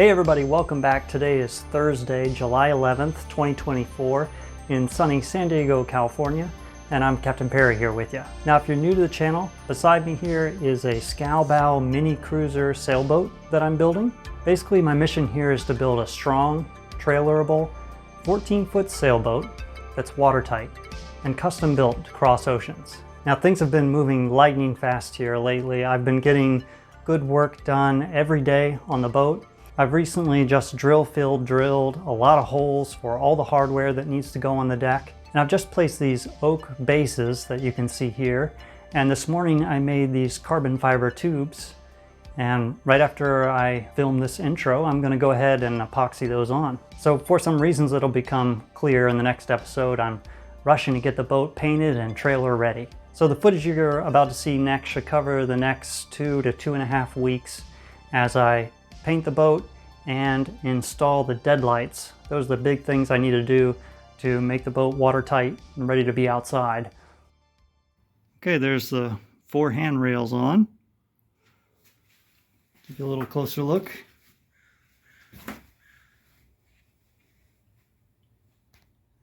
Hey everybody, welcome back. Today is Thursday, July 11th, 2024 in sunny San Diego, California, and I'm Captain Perry here with you. Now if you're new to the channel, beside me here is a Scow Bow Mini-Cruiser sailboat that I'm building. Basically my mission here is to build a strong, trailerable, 14-foot sailboat that's watertight and custom built to cross oceans. Now things have been moving lightning fast here lately. I've been getting good work done every day on the boat. I've recently just drilled a lot of holes for all the hardware that needs to go on the deck. And I've just placed these oak bases that you can see here. And this morning I made these carbon fiber tubes. And right after I film this intro, I'm going to go ahead and epoxy those on. So for some reasons it'll become clear in the next episode, I'm rushing to get the boat painted and trailer ready. So the footage you're about to see next should cover the next 2 to 2.5 weeks as I paint the boat and install the deadlights. Those are the big things I need to do to make the boat watertight and ready to be outside. Okay, there's the 4 handrails on. Give you a little closer look.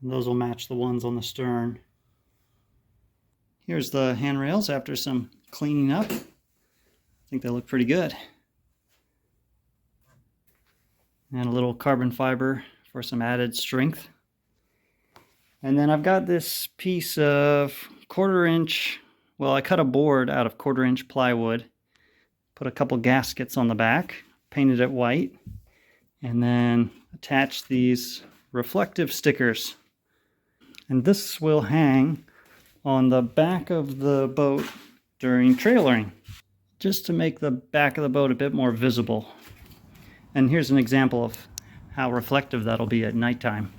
And those will match the ones on the stern. Here's the handrails after some cleaning up. I think they look pretty good. And a little carbon fiber for some added strength. And then I've got this piece of 1/4 inch, well, I cut a board out of 1/4 inch plywood, put a couple gaskets on the back, painted it white, and then attached these reflective stickers. And this will hang on the back of the boat during trailering, just to make the back of the boat a bit more visible. And here's an example of how reflective that'll be at nighttime.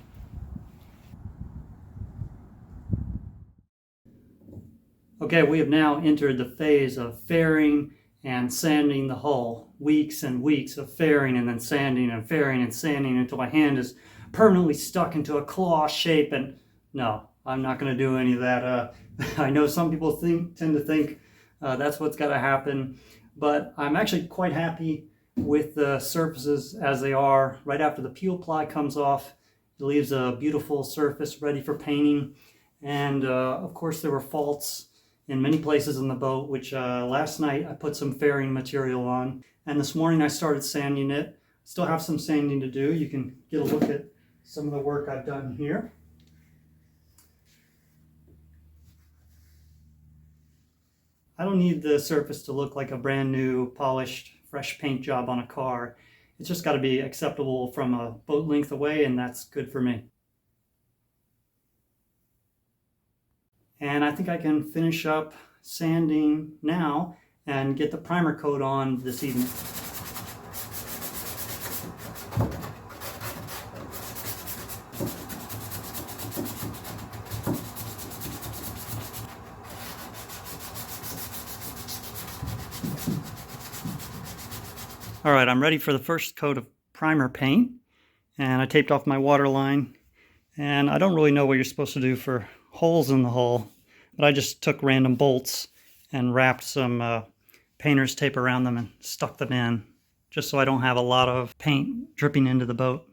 Okay, we have now entered the phase of fairing and sanding the hull. Weeks and weeks of fairing and then sanding and fairing and sanding until my hand is permanently stuck into a claw shape. And no, I'm not going to do any of that. I know some people tend to think that's what's got to happen, but I'm actually quite happy with the surfaces as they are. Right after the peel ply comes off, it leaves a beautiful surface ready for painting. And of course there were faults in many places in the boat, which last night I put some fairing material on, and this morning I started sanding it. Still have some sanding to do. You can get a look at some of the work I've done here. I don't need the surface to look like a brand new polished fresh paint job on a car. It's just got to be acceptable from a boat length away, and that's good for me. And I think I can finish up sanding now and get the primer coat on this evening. All right, I'm ready for the first coat of primer paint, and I taped off my water line. And I don't really know what you're supposed to do for holes in the hull, but I just took random bolts and wrapped some painter's tape around them and stuck them in, just so I don't have a lot of paint dripping into the boat.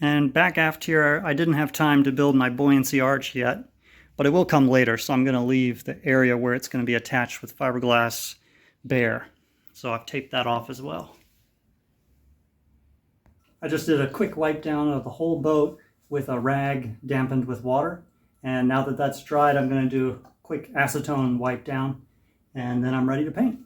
And back aft here, I didn't have time to build my buoyancy arch yet, but it will come later, so I'm going to leave the area where it's going to be attached with fiberglass bare. So I've taped that off as well. I just did a quick wipe down of the whole boat with a rag dampened with water. And now that that's dried, I'm going to do a quick acetone wipe down, and then I'm ready to paint.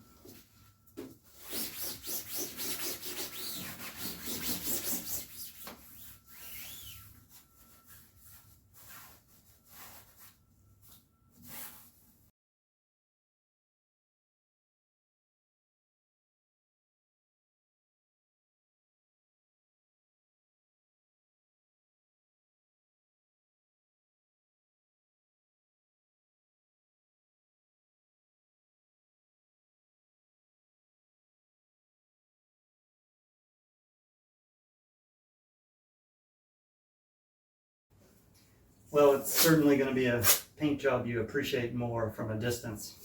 Well, it's certainly going to be a paint job you appreciate more from a distance.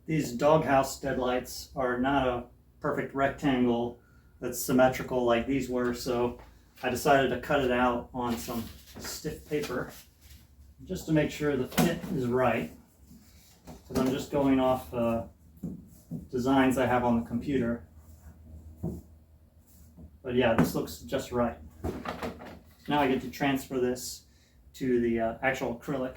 These doghouse deadlights are not a perfect rectangle that's symmetrical like these were, so I decided to cut it out on some stiff paper just to make sure the fit is right, because I'm just going off designs I have on the computer. But yeah, this looks just right. Now I get to transfer this to the actual acrylic.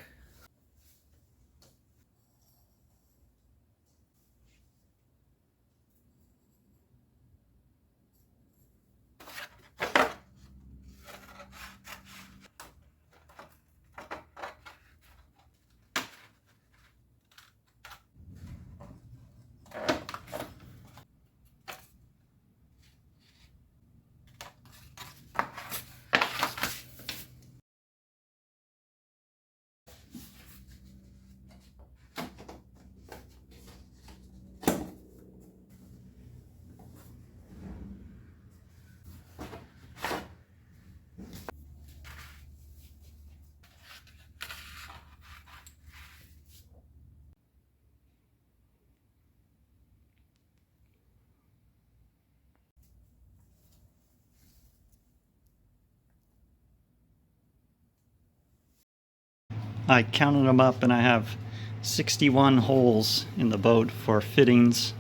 I counted them up and I have 61 holes in the boat for fittings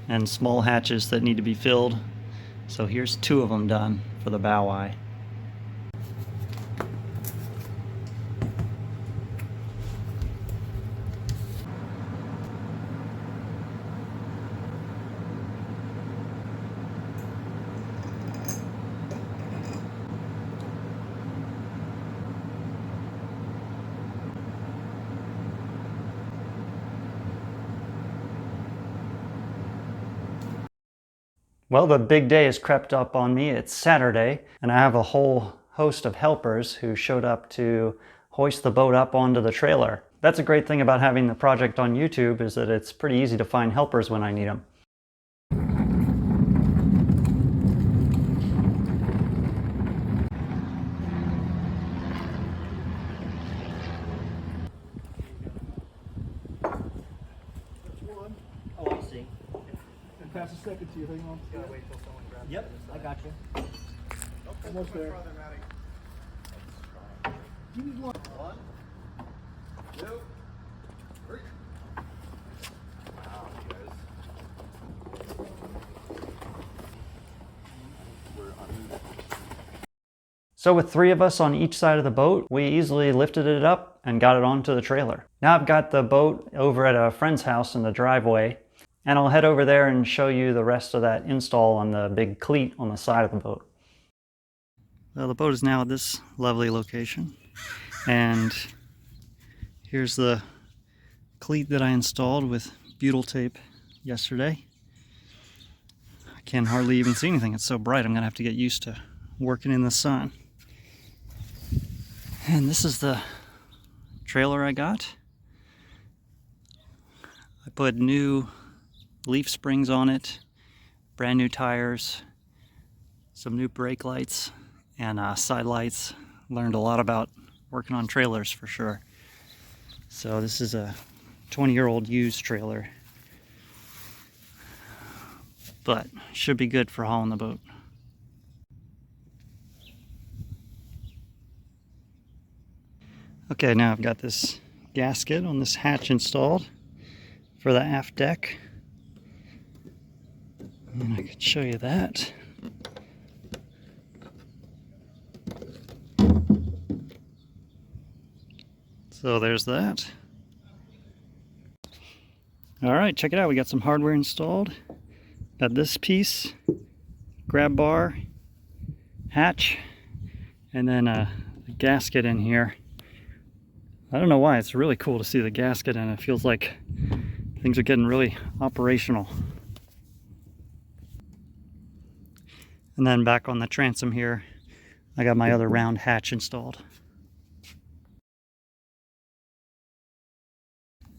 and small hatches that need to be filled. So here's 2 of them done for the bow eye. Well, the big day has crept up on me. It's Saturday, and I have a whole host of helpers who showed up to hoist the boat up onto the trailer. That's a great thing about having the project on YouTube, is that it's pretty easy to find helpers when I need them. Oh, I see. And pass a second to you. Hang on. Gotta wait till someone grabs it. Yep, I got you. Almost there. You need one. 1, 2, 3. Wow, you guys. We're on. So with 3 of us on each side of the boat, we easily lifted it up and got it onto the trailer. Now I've got the boat over at a friend's house in the driveway, and I'll head over there and show you the rest of that install on the big cleat on the side of the boat. Well, the boat is now at this lovely location, and here's the cleat that I installed with butyl tape yesterday. I can hardly even see anything, it's so bright. I'm gonna have to get used to working in the sun. And this is the trailer I got. I put new leaf springs on it, brand new tires, some new brake lights, and side lights. Learned a lot about working on trailers for sure. So this is a 20-year-old used trailer, but should be good for hauling the boat. Okay, now I've got this gasket on this hatch installed for the aft deck. And I could show you that. So there's that. All right, check it out. We got some hardware installed. Got this piece, grab bar, hatch, and then a gasket in here. I don't know why, it's really cool to see the gasket, and it feels like things are getting really operational. And then back on the transom here, I got my other round hatch installed.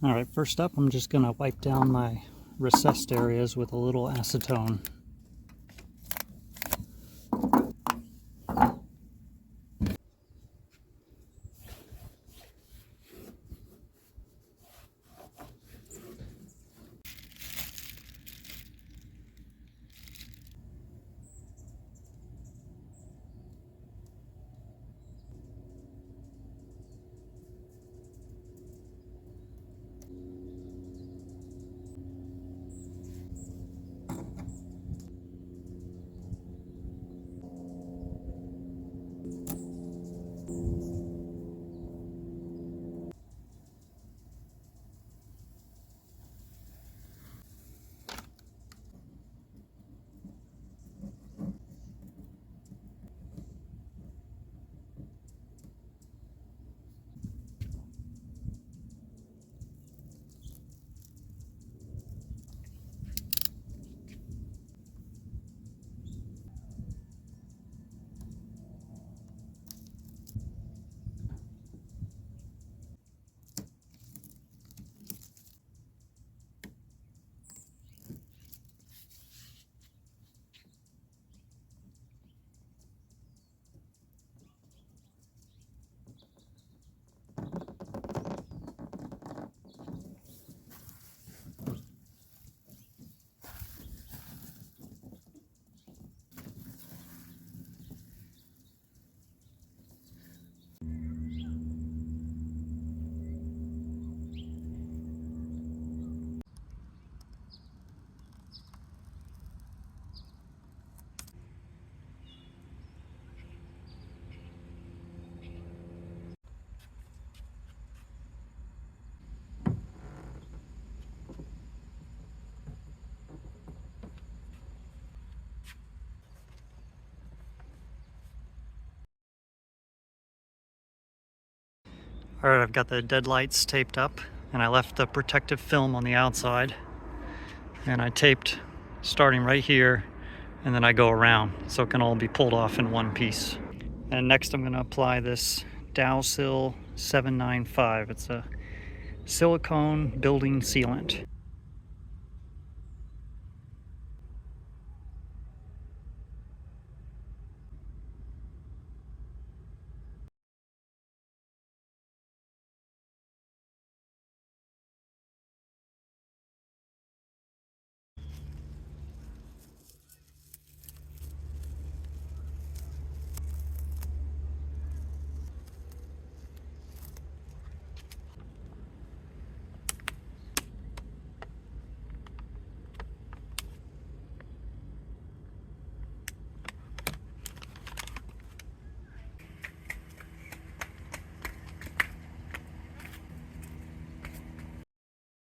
All right, first up, I'm just gonna wipe down my recessed areas with a little acetone. Alright, I've got the Deadlights taped up, and I left the protective film on the outside, and I taped starting right here, and then I go around so it can all be pulled off in one piece. And next I'm going to apply this Dowsil 795. It's a silicone building sealant.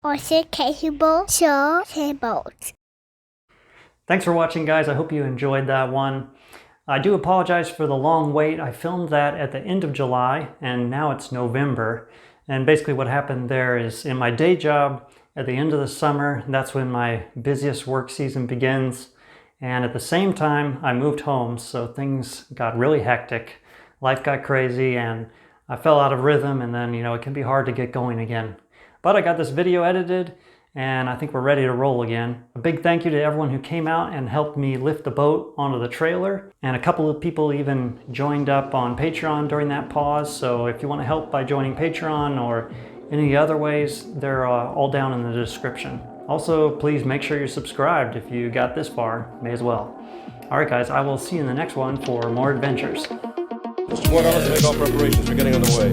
OCSS-084 Sailboat. Thanks for watching, guys. I hope you enjoyed that one. I do apologize for the long wait. I filmed that at the end of July, and now it's November. And basically what happened there is in my day job, at the end of the summer, that's when my busiest work season begins. And at the same time, I moved home, so things got really hectic. Life got crazy, and I fell out of rhythm, and then, it can be hard to get going again. But I got this video edited, and I think we're ready to roll again. A big thank you to everyone who came out and helped me lift the boat onto the trailer. And a couple of people even joined up on Patreon during that pause. So if you want to help by joining Patreon or any other ways, they're all down in the description. Also, please make sure you're subscribed if you got this far, may as well. All right, guys, I will see you in the next one for more adventures. Just 1 hour to make all preparations. We're getting on the way.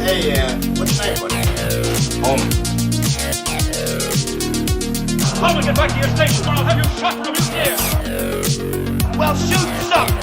Hey, what's your name, buddy? Home. Come and get back to your station or I'll have you shot from your ear. Well, shoot some!